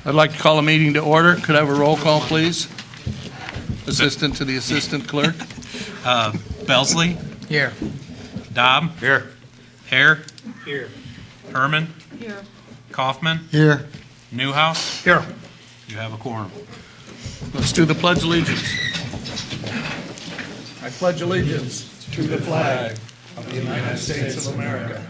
I'd like to call a meeting to order. Could I have a roll call, please? Assistant to the assistant clerk. Belsley? Here. Dobb? Here. Hare? Here. Herman? Here. Kaufman? Here. Newhouse? Here. You have a quorum. Let's do the Pledge of Allegiance. I pledge allegiance to the flag of the United States of America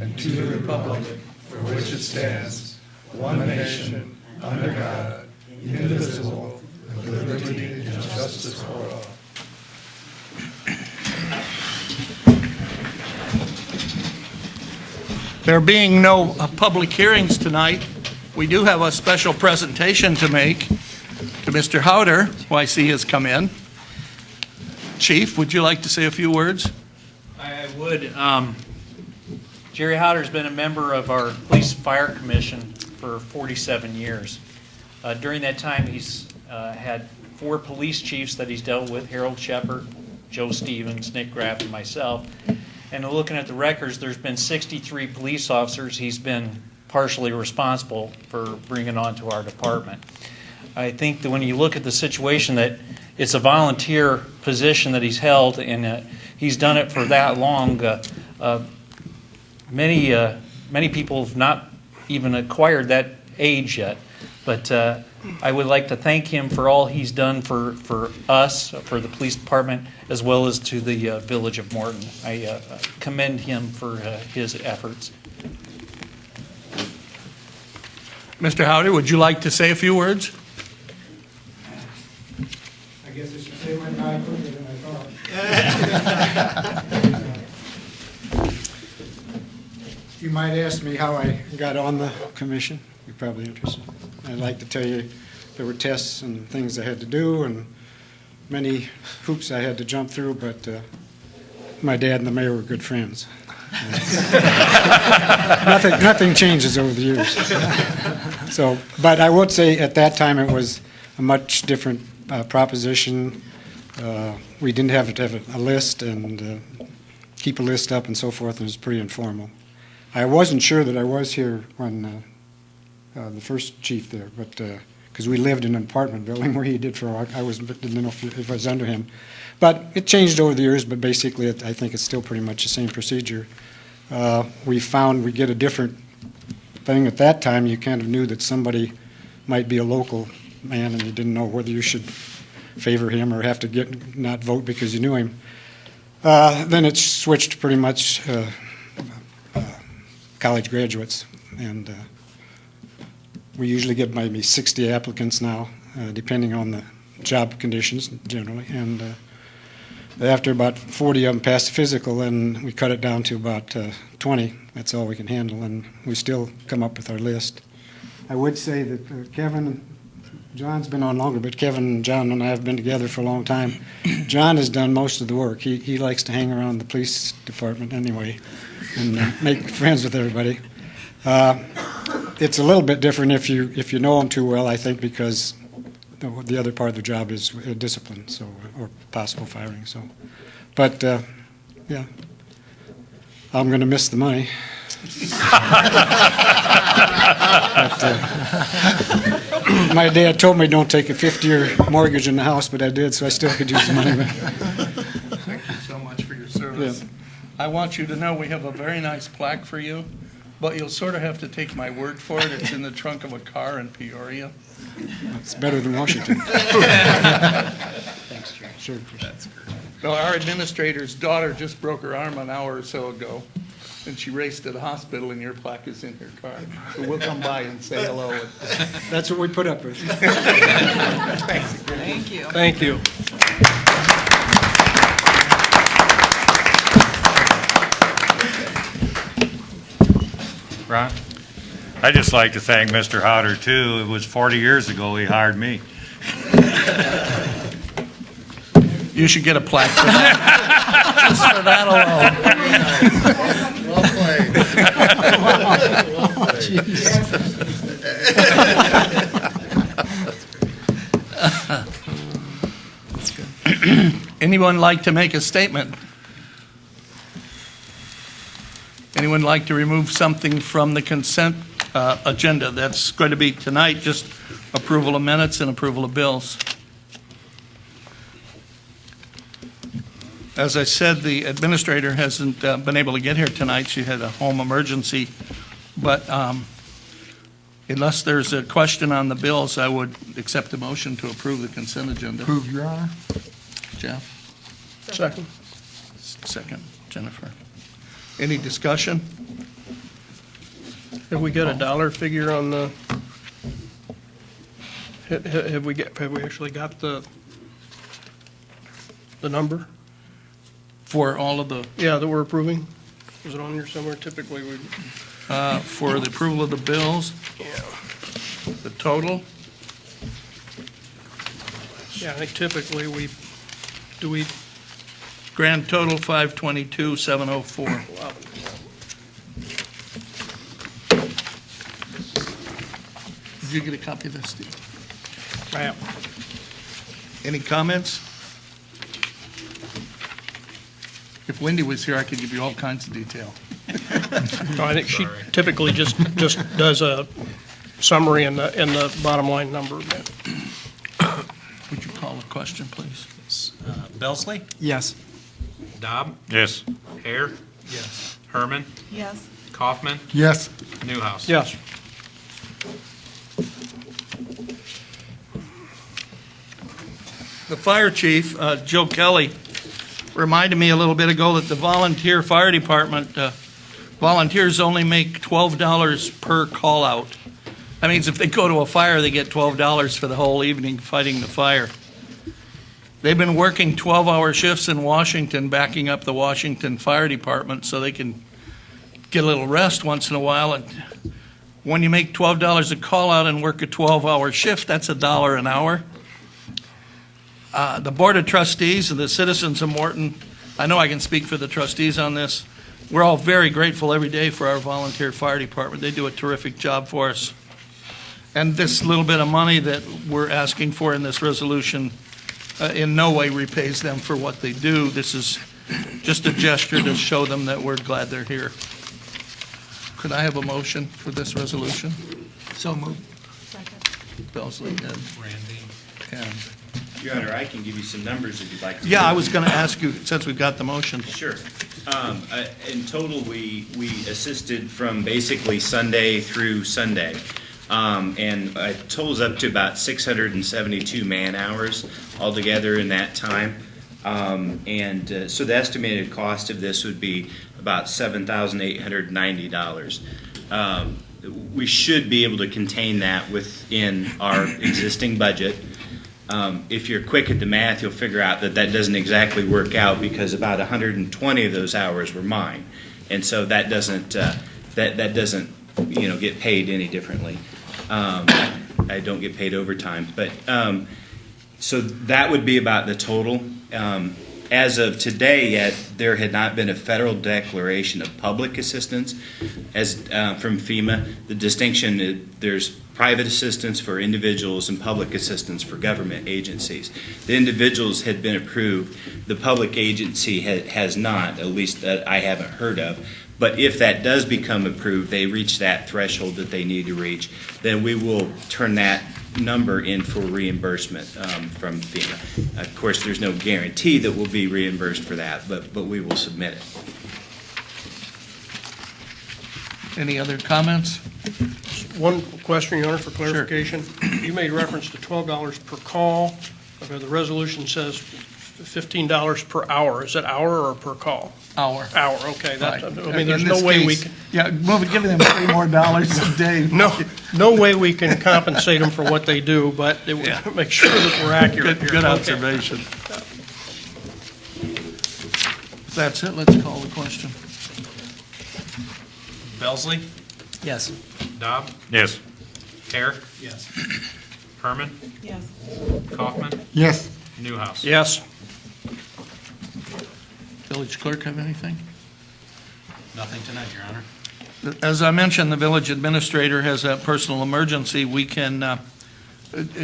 and to the republic for which it stands, one nation, under God, indivisible, with liberty and justice for all. There being no public hearings tonight, we do have a special presentation to make to Mr. Howder, who I see has come in. Chief, would you like to say a few words? I would. Jerry Howder's been a member of our Police Fire Commission for 47 years. During that time, he's had 4 police chiefs that he's dealt with: Harold Shepard, Joe Stevens, Nick Graff, and myself. And looking at the records, there's been 63 police officers he's been partially responsible for bringing onto our department. I think that when you look at the situation, that it's a volunteer position that he's held, and he's done it for that long. Many people have not even acquired that age yet. But I would like to thank him for all he's done for us, for the police department, as well as to the village of Morton. I commend him for his efforts. Mr. Howder, would you like to say a few words? I guess I should say my mind quicker than I thought. You might ask me how I got on the commission. You're probably interested. I'd like to tell you there were tests and things I had to do and many hoops I had to jump through, but my dad and the mayor were good friends. Nothing changes over the years. But I would say at that time it was a much different proposition. We didn't have to have a list and keep a list up and so forth. It was pretty informal. I wasn't sure that I was here when the first chief there, but because we lived in an apartment building where he did for a while, didn't know if I was under him. But it changed over the years, but basically I think it's still pretty much the same procedure. We found we get a different thing at that time. You kind of knew that somebody might be a local man and you didn't know whether you should favor him or have to not vote because you knew him. Then it switched to pretty much college graduates, and we usually get maybe 60 applicants now, depending on the job conditions generally. And after about 40 of them pass the physical, then we cut it down to about 20. That's all we can handle, and we still come up with our list. I would say that Kevin, John's been on longer, but Kevin, John, and I have been together for a long time. John has done most of the work. He likes to hang around the police department anyway and make friends with everybody. It's a little bit different if you know them too well, I think, because the other part of the job is discipline, so, or possible firing. So, but yeah, I'm going to miss the money. But, my dad told me don't take a 50-year mortgage in the house, but I did, so I still could use the money. Thank you so much for your service. Yeah. I want you to know we have a very nice plaque for you, but you'll sort of have to take my word for it. It's in the trunk of a car in Peoria. It's better than Washington. Thanks, Jerry. Sure. That's great. Well, our administrator's daughter just broke her arm an hour or so ago, and she raced to the hospital, and your plaque is in her car. So we'll come by and say hello. That's what we put up with. Thanks. Thank you. Thank you. Ron? I'd just like to thank Mr. Howder, too. It was 40 years ago he hired me. You should get a plaque for that. Just for that alone. Well played. Anyone like to make a statement? Anyone like to remove something from the consent agenda. That's going to be tonight, just approval of minutes and approval of bills. As I said, the administrator hasn't been able to get here tonight. She had a home emergency. But unless there's a question on the bills, I would accept the motion to approve the consent agenda. Approve, Your Honor. Jeff? Second. Second. Jennifer? Any discussion? Have we got a dollar figure on the, have we actually got the number? For all of the, Yeah, that we're approving? Is it on here somewhere? Typically, we, for the approval of the bills, yeah. the total? Yeah, I think typically we Grand total, 522,704. Did you get a copy of this, Steve? Yeah. Any comments? If Wendy was here, I could give you all kinds of detail. No, I think she typically just does a summary in the bottom line number. Would you call the question, please? Belsley? Yes. Dobb? Yes. Hare? Yes. Herman? Yes. Kaufman? Yes. Newhouse? Yes. The fire chief, Joe Kelly, reminded me a little bit ago that the volunteer fire department, volunteers only make $12 per call out. That means if they go to a fire, they get $12 for the whole evening fighting the fire. They've been working 12-hour shifts in Washington, backing up the Washington Fire Department so they can get a little rest once in a while. And when you make $12 a call out and work a 12-hour shift, that's $1 an hour. The Board of Trustees and the citizens of Morton, I know I can speak for the trustees on this, we're all very grateful every day for our volunteer fire department. They do a terrific job for us. And this little bit of money that we're asking for in this resolution in no way repays them for what they do. This is just a gesture to show them that we're glad they're here. Could I have a motion for this resolution? So moved. Second. Belsley and Randy? Your Honor, I can give you some numbers if you'd like to. Yeah, I was going to ask you, since we've got the motion. Sure. In total, we assisted from basically Sunday through Sunday. And it totals up to about 672 man-hours altogether in that time. So the estimated cost of this would be about $7,890. We should be able to contain that within our existing budget. If you're quick at the math, you'll figure out that that doesn't exactly work out because about 120 of those hours were mine, and so that doesn't get paid any differently. I don't get paid overtime, but so that would be about the total. As of today, yet there had not been a federal declaration of public assistance as from FEMA. The distinction there's private assistance for individuals and public assistance for government agencies. The individuals had been approved. The public agency has not, at least that I haven't heard of. But if that does become approved, they reach that threshold that they need to reach, then we will turn that number in for reimbursement from FEMA. Of course, there's no guarantee that we'll be reimbursed for that, but we will submit it. Any other comments? One question, Your Honor, for clarification. You made reference to $12 per call. Okay, the resolution says $15 per hour. Is that hour or per call? Hour. Hour, okay. That, Right. I mean, there's In no this way we case, can, Yeah, give them $3 more a day. no way we can compensate them for what they do, but it Yeah. would make sure that we're accurate here. Good Okay. observation. If that's it, let's call the question. Belsley? Yes. Dobb? Yes. Hare? Yes. Herman? Yes. Kaufman? Yes. Newhouse? Yes. Village clerk have anything? Nothing tonight, Your Honor. As I mentioned, the village administrator has a personal emergency. We can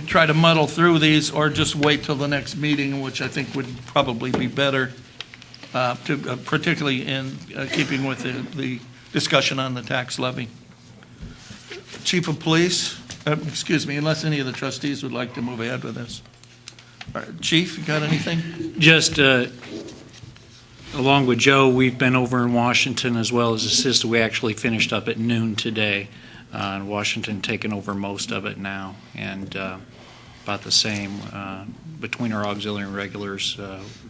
try to muddle through these or just wait till the next meeting, which I think would probably be better, particularly in keeping with the discussion on the tax levy. Chief of Police, excuse me, unless any of the trustees would like to move ahead with this. All right, Chief, you got anything? Just along with Joe, we've been over in Washington as well as assisted. We actually finished up at noon today. In Washington taking over most of it now, and about the same between our auxiliary and regulars.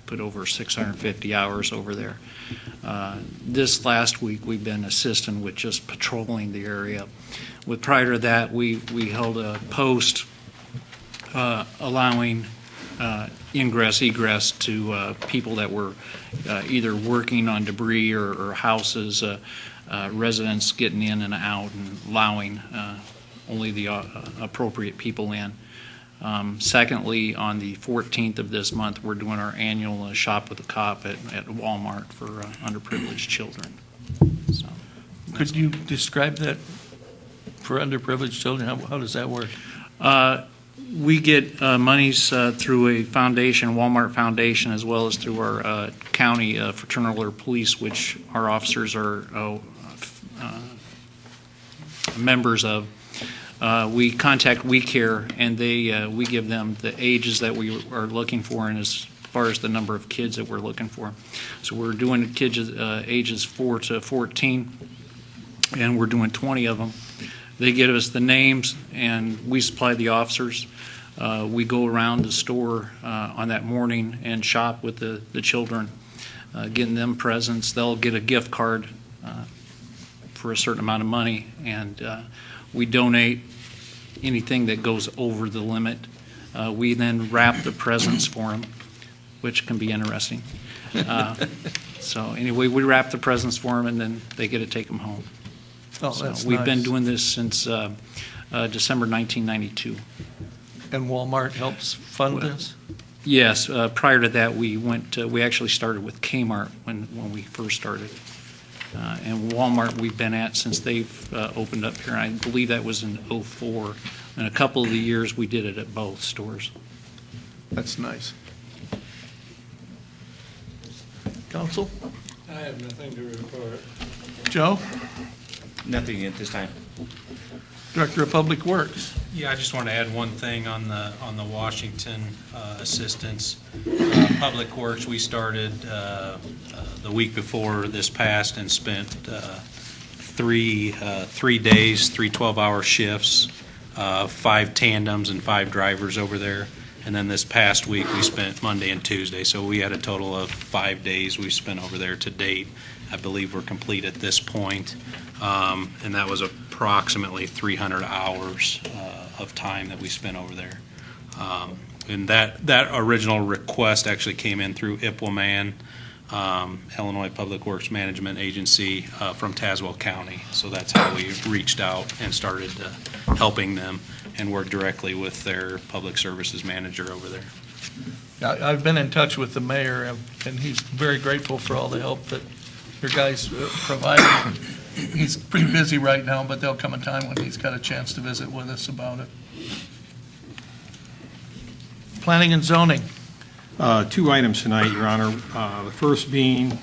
Put over 650 hours over there. This last week we've been assisting with just patrolling the area. With prior to that, we held a post allowing ingress, egress to people that were either working on debris or houses, residents getting in and out and allowing only the appropriate people in. Secondly, on the 14th of this month, we're doing our annual Shop with a Cop at Walmart for underprivileged children. So, Could you describe that for underprivileged children? How does that work? we get monies through a foundation, Walmart Foundation, as well as through our county fraternal order police, which our officers are members of. We contact We Care, and we give them the ages that we are looking for, and as far as the number of kids that we're looking for. So we're doing kids ages 4 to 14, and we're doing 20 of them. They give us the names, and we supply the officers. We go around the store on that morning and shop with the children, getting them presents. They'll get a gift card for a certain amount of money, and we donate anything that goes over the limit. We then wrap the presents for them, which can be interesting. So anyway, we wrap the presents for them, and then they get to take them home. Oh, So that's we've been nice. doing this since December 1992. And Walmart helps fund this? Yes, prior to that, we actually started with Kmart when we first started. And Walmart we've been at since they've opened up here. I believe that was in '04. And a couple of the years we did it at both stores. That's nice. Counsel? I have nothing to report. Joe? Nothing at this time. Director of Public Works. Yeah, I just want to add one thing on the Washington assistance. Public Works, we started the week before this past and spent 3 days, 3 12-hour shifts, 5 tandems and 5 drivers over there. And then this past week we spent Monday and Tuesday. So we had a total of 5 days we spent over there to date. I believe we're complete at this point. And that was approximately 300 hours of time that we spent over there. And that original request actually came in through IPWMAN, Illinois Public Works Management Agency from Tazewell County. So that's how we reached out and started helping them and work directly with their public services manager over there. I've been in touch with the mayor, and he's very grateful for all the help that your guys provided. He's pretty busy right now, but there'll come a time when he's got a chance to visit with us about it. Planning and zoning. 2 items tonight, Your Honor. The first being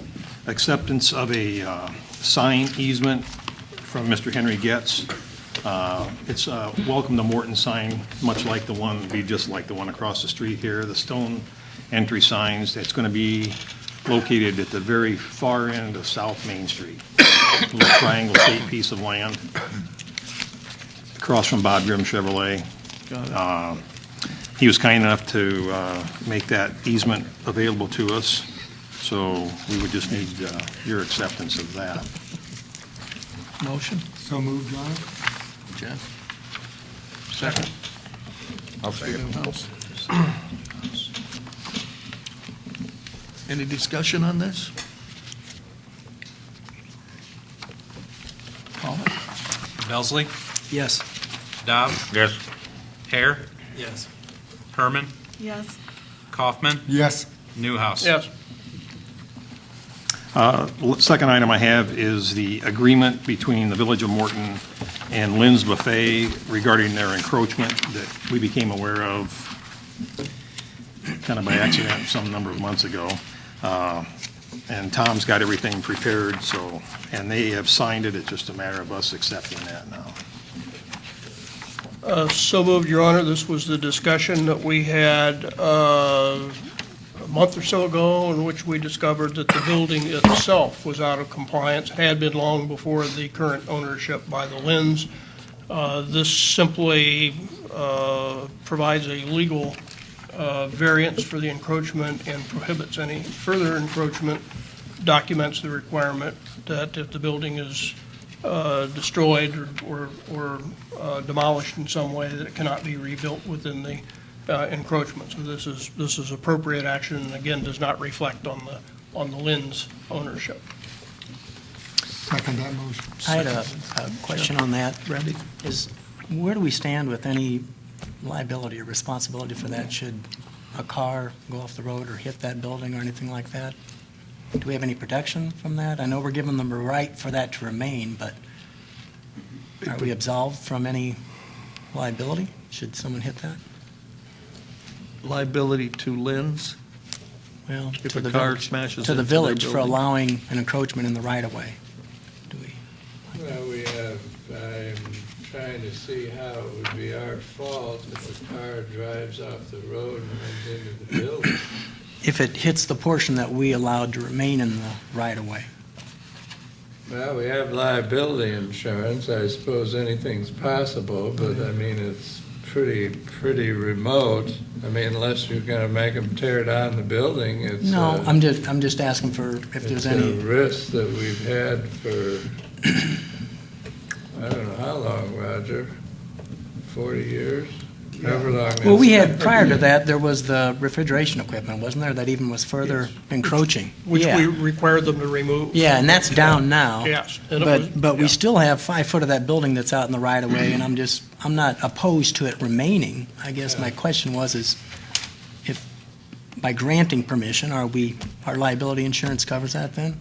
acceptance of a sign easement from Mr. Henry Getz. It's a Welcome to Morton sign, much like the one, be just like the one across the street here, the stone entry signs. It's going to be located at the very far end of South Main Street. A little triangle-shaped piece of land across from Bob Grimm Chevrolet. He was kind enough to make that easement available to us, so we would just need your acceptance of that. Motion? So moved, John? Jeff? Second? I'll second. House. Any discussion on this? Call it. Belsley? Yes. Dobb? Yes. Hare? Yes. Herman? Yes. Kaufman? Yes. Newhouse? Yes. Second item I have is the agreement between the Village of Morton and Lynn's Buffet regarding their encroachment that we became aware of kind of by accident some number of months ago. And Tom's got everything prepared, and they have signed it. It's just a matter of us accepting that now. So moved, Your Honor. This was the discussion that we had a month or so ago in which we discovered that the building itself was out of compliance, had been long before the current ownership by the Lynns. This simply provides a legal variance for the encroachment and prohibits any further encroachment, documents the requirement that if the building is destroyed or demolished in some way, that it cannot be rebuilt within the encroachment. So this is appropriate action, and again, does not reflect on the Lynn's ownership. Second that motion. I had a question on that. Randy? Is, where do we stand with any liability or responsibility for that? Should a car go off the road or hit that building or anything like that? Do we have any protection from that? I know we're giving them a right for that to remain, but are we absolved from any liability should someone hit that? Liability to Lynn's? Well, If to a the car village, smashes to the into their village for building. allowing an encroachment in the right-of-way. Do we? Well, we have, I'm trying to see how it would be our fault if a car drives off the road and runs into the building. If it hits the portion that we allowed to remain in the right-of-way. Well, we have liability insurance. I suppose anything's possible, but I mean, it's pretty remote. I mean, unless you're going to make them tear down the building, it's No, I'm just asking for if there's it's any. a risk that we've had for I don't know how long, Roger. 40 years. However long. Well, we it's- had, prior to that, there was the refrigeration equipment, wasn't there, that even was further encroaching? Which Yeah. we required them to remove. Yeah, and that's down now. Yes. and it was- But we yeah. still have 5 foot of that building that's out in the right of way, and I'm not opposed to it remaining. I guess my question is if, by granting permission, our liability insurance covers that then?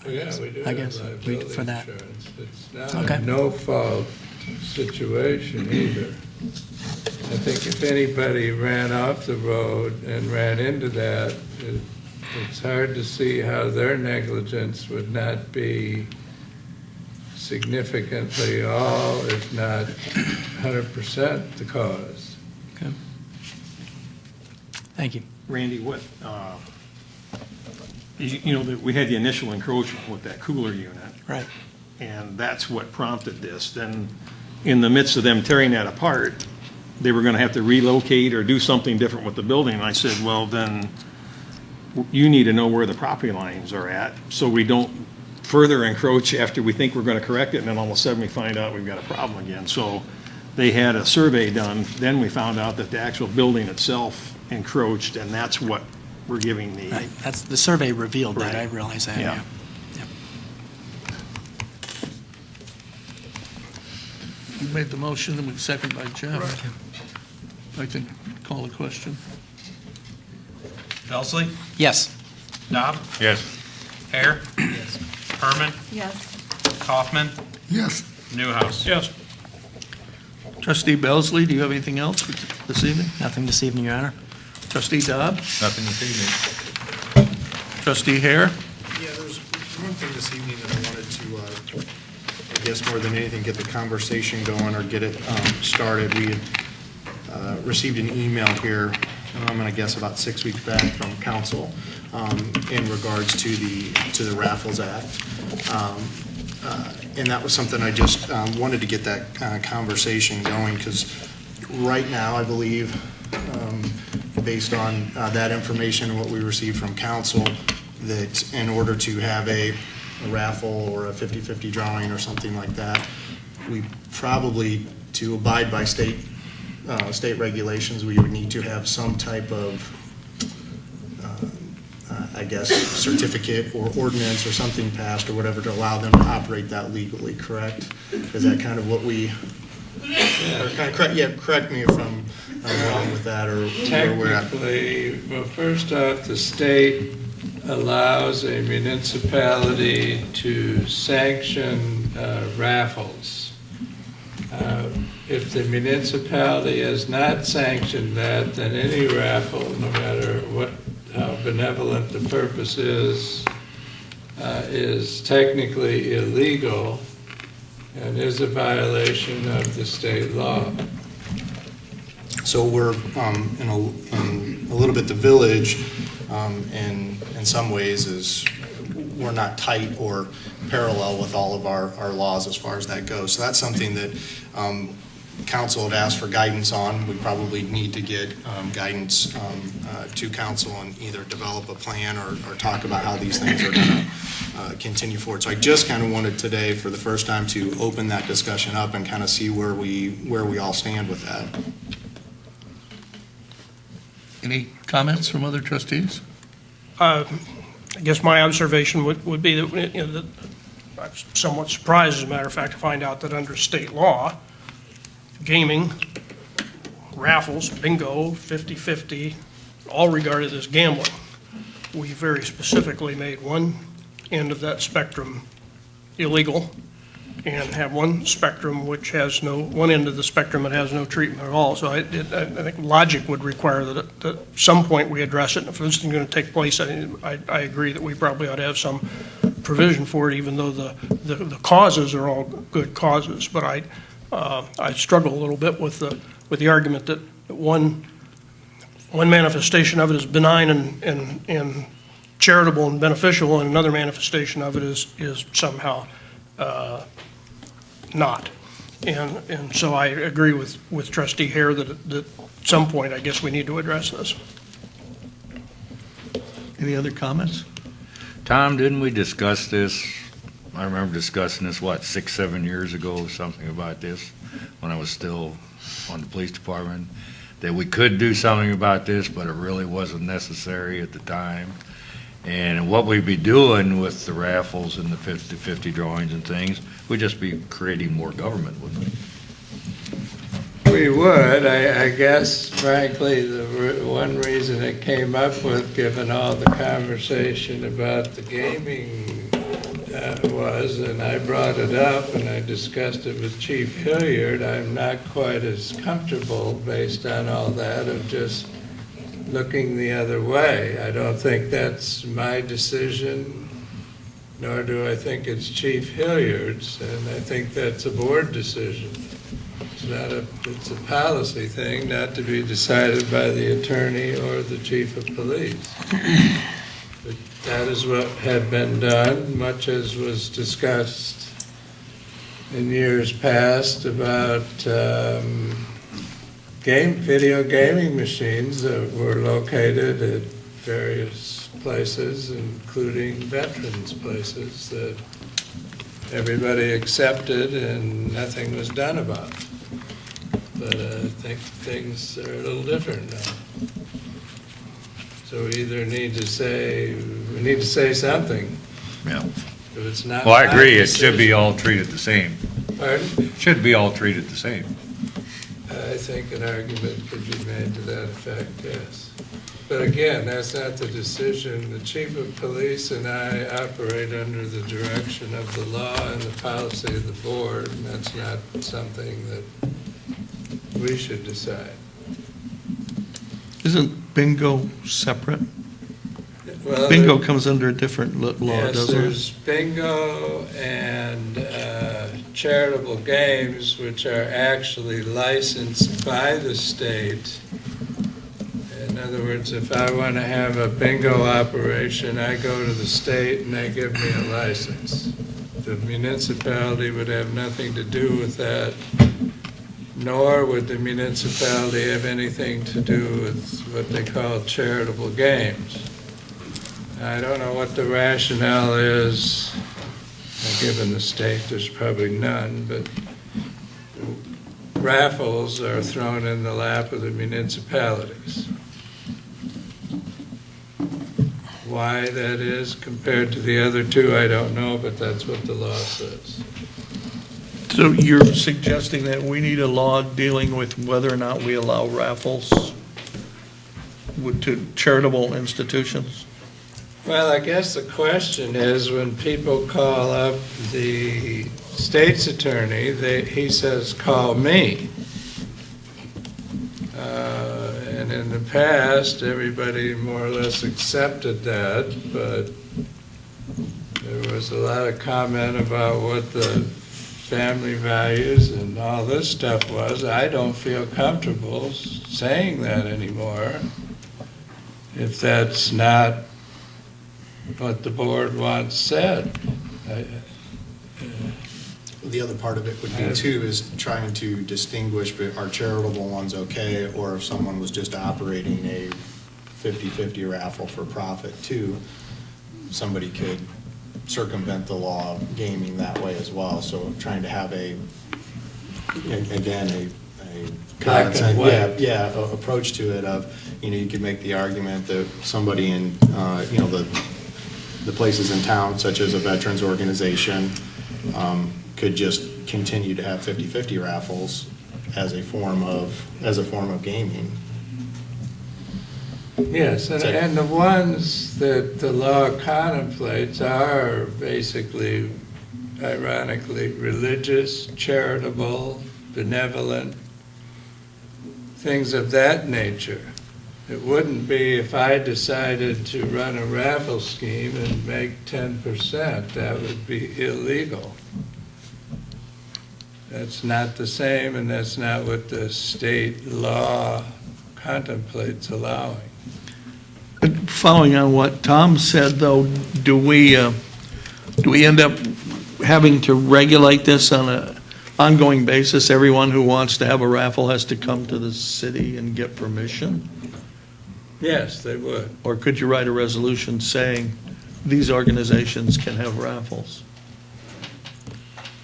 Well, yeah, we do I have guess liability for that. insurance. It's not Okay. a no-fault situation either. I think if anybody ran off the road and ran into that, it's hard to see how their negligence would not be significantly all, if not 100% the cause. Okay. Thank you. Randy, what, we had the initial encroachment with that cooler unit, Right. and that's what prompted this. Then, in the midst of them tearing that apart, they were going to have to relocate or do something different with the building. And I said, well, then you need to know where the property lines are at so we don't further encroach after we think we're going to correct it, and then all of a sudden we find out we've got a problem again. So they had a survey done. Then we found out that the actual building itself encroached, and that's what we're giving the. Right. That's, the survey revealed that, Right. I realize that, Yeah. yeah. You made the motion, and we second by Jeff. I can call the question. Belsley? Yes. Dobb? Yes. Hare? Yes. Herman? Yes. Kaufman? Yes. Newhouse? Yes. Trustee Belsley, do you have anything else this evening? Nothing this evening, Your Honor. Trustee Dobb? Nothing this evening. Trustee Hare? Yeah, there's one thing this evening that I wanted to, I guess more than anything, get the conversation going or get it started. We had received an email here, I'm going to guess about 6 weeks back from council in regards to the Raffles Act. And that was something I just wanted to get that conversation going because right now, I believe, based on that information and what we received from council, that in order to have a raffle or a 50-50 drawing or something like that, we probably, to abide by state regulations, we would need to have some type of, I guess, certificate or ordinance or something passed or whatever to allow them to operate that legally, correct? Is that kind of what we, correct me if I'm wrong with that or where we're at. Technically, well, first off, the state allows a municipality to sanction raffles. If the municipality has not sanctioned that, then any raffle, no matter how benevolent the purpose is technically illegal and is a violation of the state law. So we're in a little bit the village, in some ways is we're not tight or parallel with all of our laws as far as that goes. So that's something that council had asked for guidance on. We probably need to get guidance to council and either develop a plan or talk about how these things are going to continue forward. So I just kind of wanted today, for the first time, to open that discussion up and kind of see where we all stand with that. Any comments from other trustees? I guess my observation would be that, that I'm somewhat surprised, as a matter of fact, to find out that under state law, gaming, raffles, bingo, 50-50, all regarded as gambling. We very specifically made one end of that spectrum illegal and have one spectrum which has one end of the spectrum that has no treatment at all. So I think logic would require that at some point we address it. And if this is going to take place, I agree that we probably ought to have some provision for it, even though the causes are all good causes. But I struggle a little bit with the argument that one manifestation of it is benign and charitable and beneficial, and another manifestation of it is somehow not. And so I agree with Trustee Hare that at some point, I guess we need to address this. Any other comments? Tom, didn't we discuss this? I remember discussing this, 6, 7 years ago, something about this, when I was still on the police department, that we could do something about this, but it really wasn't necessary at the time. And what we'd be doing with the raffles and the 50-50 drawings and things, we'd just be creating more government, wouldn't we? We would. I guess, frankly, the one reason it came up with, given all the conversation about the gaming was, and I brought it up and I discussed it with Chief Hilliard, I'm not quite as comfortable, based on all that, of just looking the other way. I don't think that's my decision, nor do I think it's Chief Hilliard's, and I think that's a board decision. It's a policy thing, not to be decided by the attorney or the chief of police. But that is what had been done, much as was discussed in years past about video gaming machines that were located at various places, including veterans' places, that everybody accepted and nothing was done about. But I think things are a little different now. So we either need to say something. Yeah. If it's not. Well, I agree, it decision. should be all treated the same. Pardon? Should be all treated the same. I think an argument could be made to that effect, yes. But again, that's not the decision. The chief of police and I operate under the direction of the law and the policy of the board, and that's not something that we should decide. Isn't bingo separate? Well, Bingo comes under a different law, yes, doesn't it? there's bingo and charitable games, which are actually licensed by the state. In other words, if I want to have a bingo operation, I go to the state and they give me a license. The municipality would have nothing to do with that, nor would the municipality have anything to do with what they call charitable games. I don't know what the rationale is. Given the state, there's probably none, but raffles are thrown in the lap of the municipalities. Why that is compared to the other two, I don't know, but that's what the law says. So you're suggesting that we need a law dealing with whether or not we allow raffles to charitable institutions? Well, I guess the question is, when people call up the state's attorney, he says, call me. And in the past, everybody more or less accepted that, but there was a lot of comment about what the family values and all this stuff was, I don't feel comfortable saying that anymore if that's not what the board wants said. The other part of it would be too is trying to distinguish, but are charitable ones okay, or if someone was just operating a 50-50 raffle for profit too, somebody could circumvent the law of gaming that way as well. So trying to have a Black and white. approach to it of, you could make the argument that somebody in, the places in town, such as a veterans organization, could just continue to have 50-50 raffles as a form of gaming. Yes, and the ones that the law contemplates are basically, ironically, religious, charitable, benevolent, things of that nature. It wouldn't be if I decided to run a raffle scheme and make 10%, that would be illegal. That's not the same, and that's not what the state law contemplates allowing. Following on what Tom said, though, do we end up having to regulate this on an ongoing basis? Everyone who wants to have a raffle has to come to the city and get permission? Yes, they would. Or could you write a resolution saying these organizations can have raffles?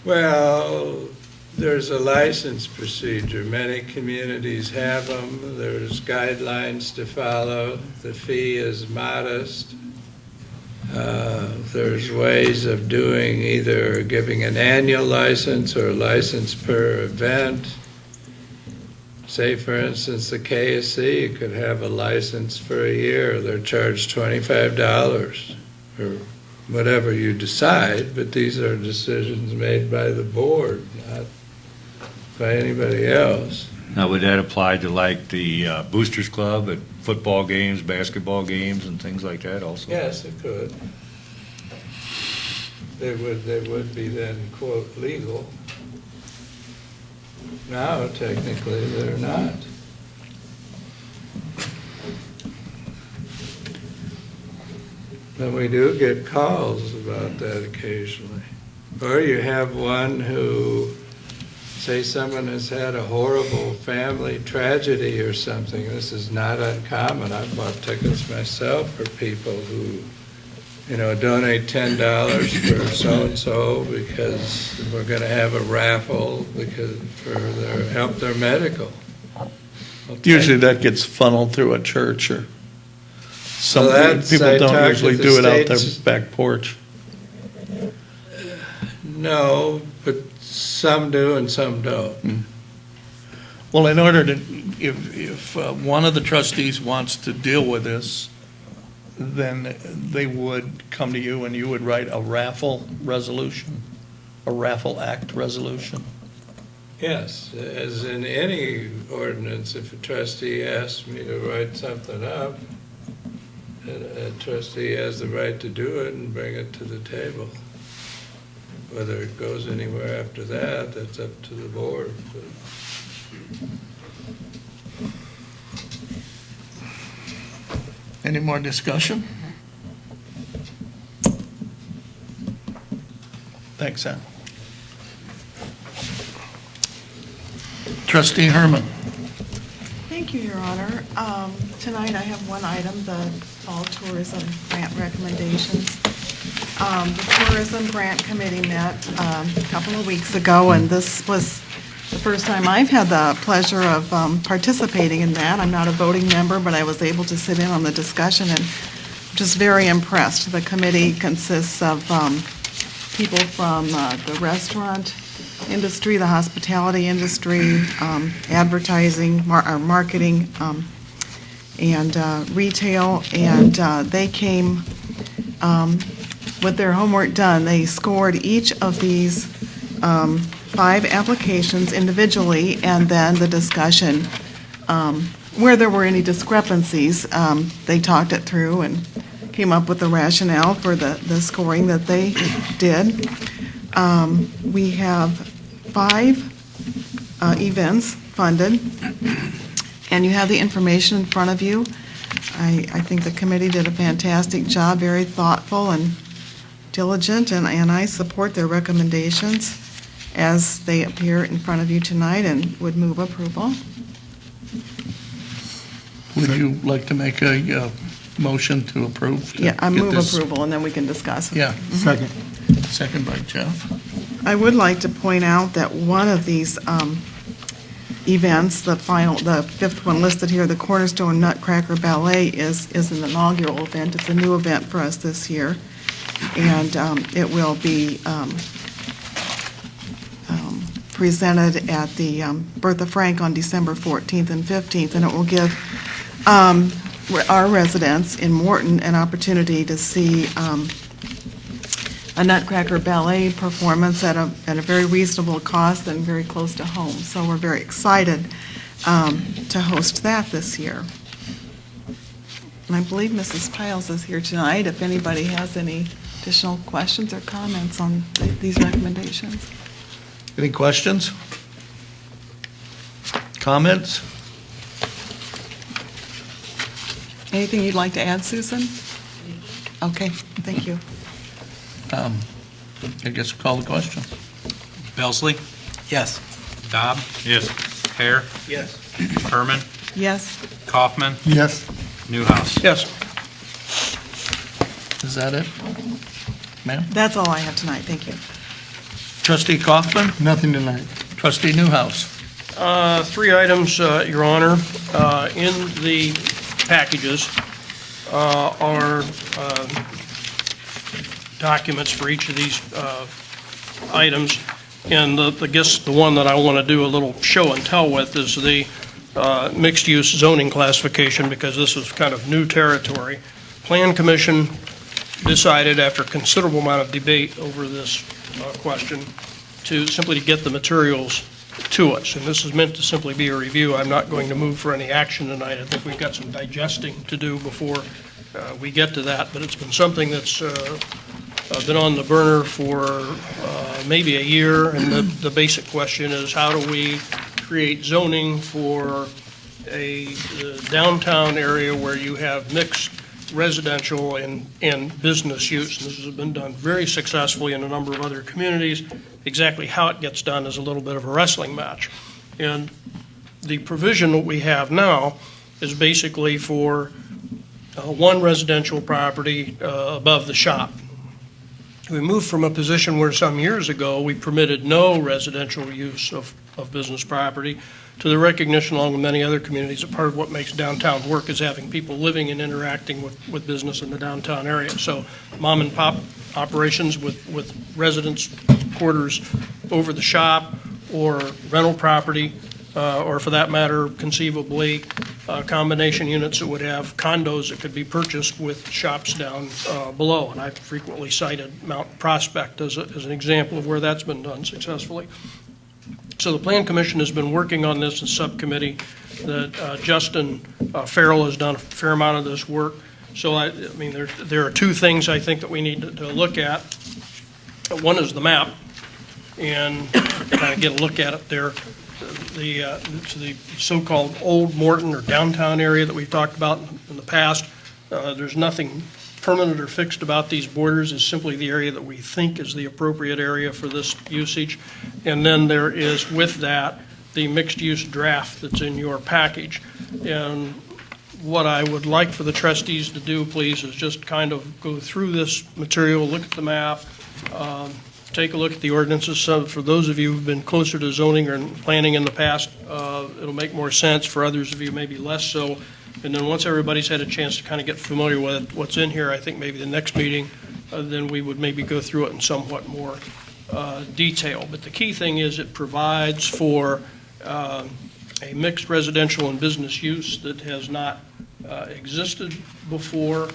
Well, there's a license procedure. Many communities have them. There's guidelines to follow. The fee is modest. There's ways of doing either giving an annual license or a license per event. Say, for instance, the KSC could have a license for a year. They're charged $25 or whatever you decide, but these are decisions made by the board, not by anybody else. Now, would that apply to like the Boosters Club at football games, basketball games, and things like that also? Yes, it could. They would be then, quote, legal. Now, technically, they're not. And we do get calls about that occasionally. Or you have one who, say someone has had a horrible family tragedy or something. This is not uncommon. I've bought tickets myself for people who, donate $10 for so-and-so because we're going to have a raffle help their medical. Usually that gets funneled through a church or some Well, people don't usually do it out their back porch. No, but some do and some don't. Well, in order to, if one of the trustees wants to deal with this, then they would come to you and you would write a raffle resolution, a raffle act resolution. Yes, as in any ordinance, if a trustee asks me to write something up, a trustee has the right to do it and bring it to the table. Whether it goes anywhere after that, that's up to the board. Any more discussion? Thanks, Al. Trustee Herman. Thank you, Your Honor. Tonight I have one item, the fall tourism grant recommendations. The Tourism Grant Committee met a couple of weeks ago, and this was the first time I've had the pleasure of participating in that. I'm not a voting member, but I was able to sit in on the discussion and just very impressed. The committee consists of people from the restaurant industry, the hospitality industry, advertising, marketing, and retail, and they came with their homework done. They scored each of these 5 applications individually, and then the discussion, where there were any discrepancies, they talked it through and came up with the rationale for the scoring that they did. We have 5 events funded, and you have the information in front of you. I think the committee did a fantastic job, very thoughtful and diligent, and I support their recommendations as they appear in front of you tonight and would move approval. Would you like to make a motion to approve? Yeah, I Get move this- approval, and then we can discuss. Yeah, Second. second by Jeff. I would like to point out that one of these events, the 5th one listed here, the Cornerstone Nutcracker Ballet, is an inaugural event. It's a new event for us this year, and it will be presented at the Bertha Frank on December 14th and 15th, and it will give our residents in Morton an opportunity to see a Nutcracker Ballet performance at a very reasonable cost and very close to home. So we're very excited to host that this year. And I believe Mrs. Piles is here tonight if anybody has any additional questions or comments on these recommendations. Any questions? Comments? Anything you'd like to add, Susan? Okay, thank you. I guess we'll call the question. Belsley? Yes. Dobb? Yes. Hare? Yes. Herman? Yes. Kaufman? Yes. Newhouse? Yes. Is that it, ma'am? That's all I have tonight, thank you. Trustee Kaufman? Nothing tonight. Trustee Newhouse? 3 items, Your Honor. In the packages are documents for each of these items. And I guess the one that I want to do a little show and tell with is the mixed-use zoning classification, because this is kind of new territory. Plan Commission decided, after a considerable amount of debate over this question, to simply get the materials to us. And this is meant to simply be a review. I'm not going to move for any action tonight. I think we've got some digesting to do before we get to that. But it's been something that's been on the burner for maybe a year. And the basic question is, how do we create zoning for a downtown area where you have mixed residential and business use? And this has been done very successfully in a number of other communities. Exactly how it gets done is a little bit of a wrestling match. And the provision that we have now is basically for one residential property above the shop. We moved from a position where some years ago we permitted no residential use of business property to the recognition, along with many other communities, that part of what makes downtown work is having people living and interacting with business in the downtown area. So mom and pop operations with residence quarters over the shop, or rental property, or for that matter, conceivably, combination units that would have condos that could be purchased with shops down below. And I've frequently cited Mount Prospect as an example of where that's been done successfully. So the Plan Commission has been working on this in subcommittee. That Justin Farrell has done a fair amount of this work. So I mean, there are 2 things I think that we need to look at. One is the map, and kind of get a look at it there. The so-called Old Morton or downtown area that we've talked about in the past. There's nothing permanent or fixed about these borders. Is simply the area that we think is the appropriate area for this usage. And then there is, with that, the mixed-use draft that's in your package. And what I would like for the trustees to do, please, is just kind of go through this material, look at the map, take a look at the ordinances. So for those of you who've been closer to zoning or planning in the past, it'll make more sense. For others of you, maybe less so. And then once everybody's had a chance to kind of get familiar with what's in here, I think maybe the next meeting, then we would maybe go through it in somewhat more detail. But the key thing is it provides for a mixed residential and business use that has not existed before.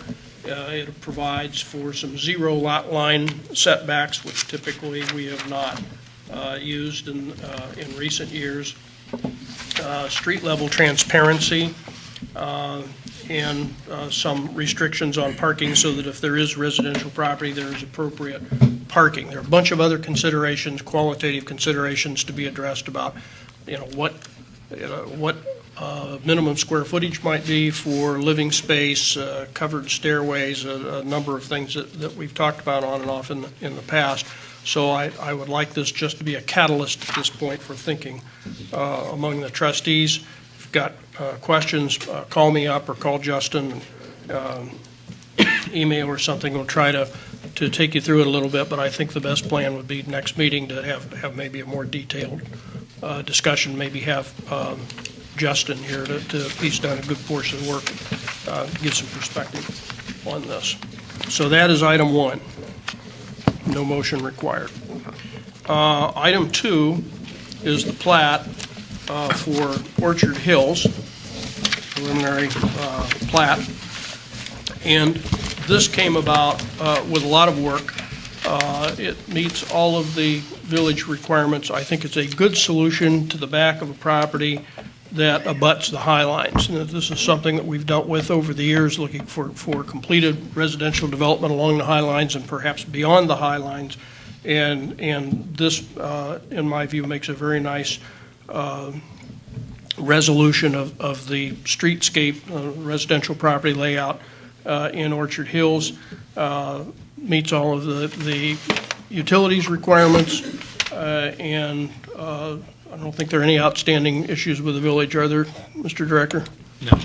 It provides for some 0 lot line setbacks, which typically we have not used in recent years. Street level transparency, and some restrictions on parking, so that if there is residential property, there is appropriate parking. There are a bunch of other considerations, qualitative considerations to be addressed about, what minimum square footage might be for living space, covered stairways, a number of things that we've talked about on and off in the past. So I would like this just to be a catalyst at this point for thinking among the trustees. If you've got questions, call me up or call Justin, email or something. We'll try to take you through it a little bit, but I think the best plan would be next meeting to have maybe a more detailed discussion, maybe have Justin here he's done a good portion of work, give some perspective on this. So that is item 1. No motion required. Item 2 is the plat for Orchard Hills, preliminary plat. And this came about with a lot of work. It meets all of the village requirements. I think it's a good solution to the back of a property that abuts the High Lines. And this is something that we've dealt with over the years, looking for completed residential development along the High Lines and perhaps beyond the High Lines. And this, in my view, makes a very nice resolution of the streetscape residential property layout in Orchard Hills. Meets all of the utilities requirements, and I don't think there are any outstanding issues with the village, are there, Mr. Director?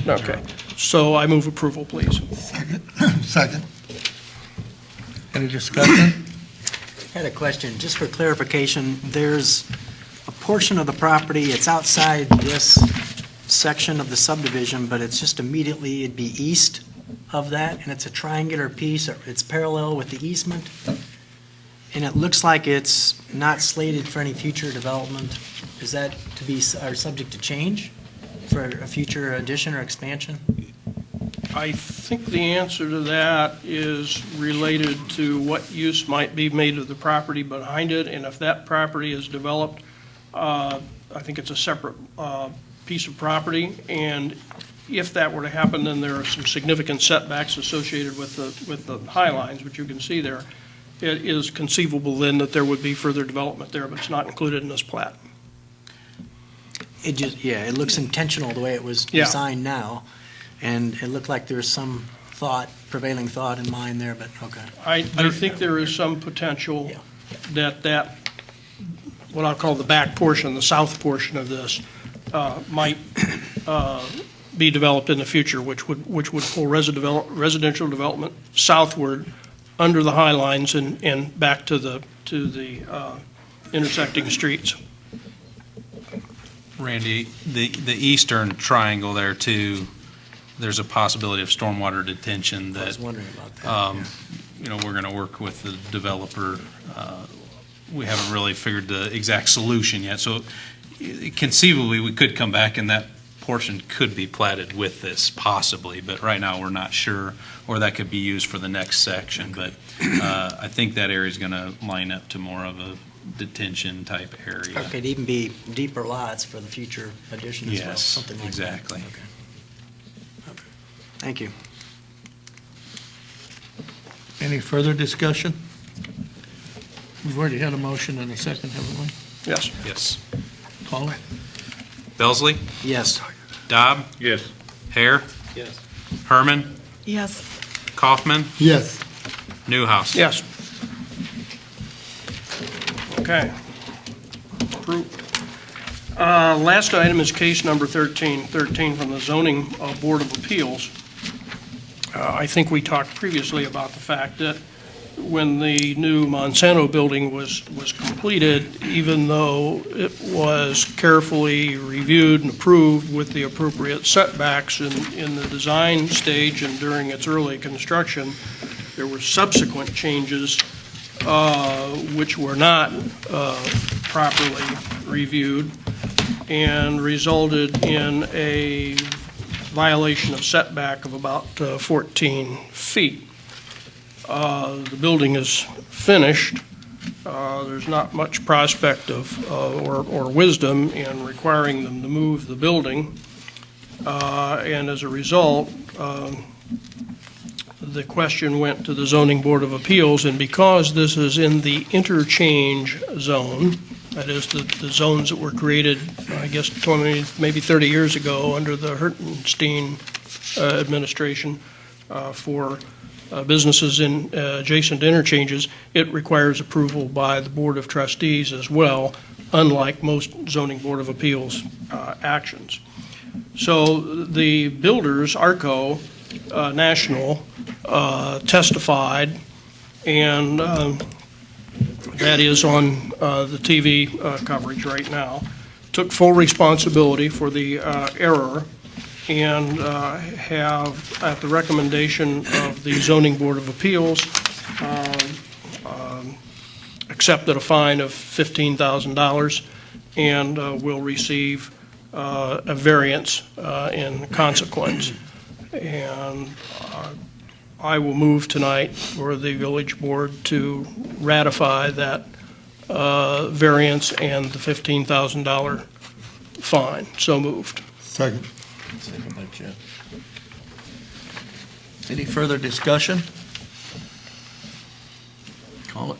No. Okay. So I move approval, please. Second. Any discussion? I had a question, just for clarification. There's a portion of the property, it's outside this section of the subdivision, but it's just immediately, it'd be east of that, and it's a triangular piece. It's parallel with the easement, and it looks like it's not slated for any future development. Is that to be subject to change for a future addition or expansion? I think the answer to that is related to what use might be made of the property behind it, and if that property is developed, I think it's a separate piece of property, and if that were to happen, then there are some significant setbacks associated with the High Lines, which you can see there. It is conceivable then that there would be further development there, but it's not included in this plat. It looks intentional the way it was designed now, and it looked like there's some prevailing thought in mind there, but okay. I think there is some potential that what I'll call the back portion, the south portion of this, might be developed in the future, which would pull residential development southward under the High Lines and back to the intersecting streets. Randy, the eastern triangle there too, there's a possibility of stormwater detention that I was wondering about that. we're going to work with the developer. We haven't really figured the exact solution yet, so conceivably we could come back and that portion could be platted with this possibly, but right now we're not sure, or that could be used for the next section. But I think that area is going to line up to more of a detention type area. Or could even be deeper lots for the future addition as well, Yes, something like exactly. that. Okay. Thank you. Any further discussion? We've already had a motion and a second, haven't we? Yes. Yes. Paul? Belsley? Yes. Dobb? Yes. Hare? Yes. Herman? Yes. Kaufman? Yes. Newhouse? Yes. Okay. Approved. Last item is case number 13 from the Zoning Board of Appeals. I think we talked previously about the fact that when the new Monsanto building was completed, even though it was carefully reviewed and approved with the appropriate setbacks in the design stage and during its early construction, there were subsequent changes which were not properly reviewed and resulted in a violation of setback of about 14 feet. The building is finished. There's not much prospect of or wisdom in requiring them to move the building. And as a result, the question went to the Zoning Board of Appeals, and because this is in the interchange zone, that is the zones that were created, I guess, 20, maybe 30 years ago under the Hertenstein administration for businesses in adjacent interchanges, it requires approval by the Board of Trustees as well, unlike most Zoning Board of Appeals actions. So the builders, ARCO National, testified, and that is on the TV coverage right now, took full responsibility for the error, and have, at the recommendation of the Zoning Board of Appeals, accepted a fine of $15,000 and will receive a variance in consequence. And I will move tonight for the village board to ratify that variance and the $15,000 fine. So moved. Second. Second by Jeff. Any further discussion? Call it.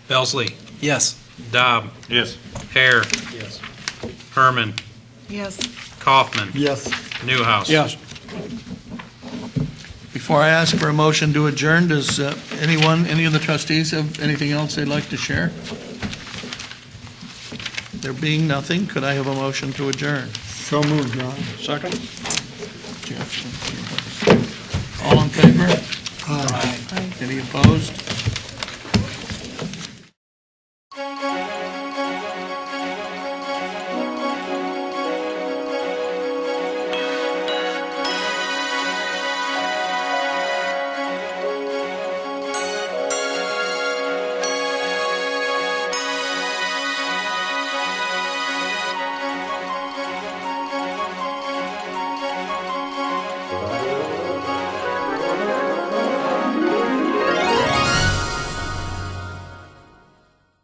Belsley. Yes. Dobb. Yes. Hare. Yes. Herman. Yes. Kaufman. Yes. Newhouse. Yes. Before I ask for a motion to adjourn, does any of the trustees have anything else they'd like to share? There being nothing, could I have a motion to adjourn? So moved, Your Honor. Second? Jeff. All in favor? Aye. Any opposed?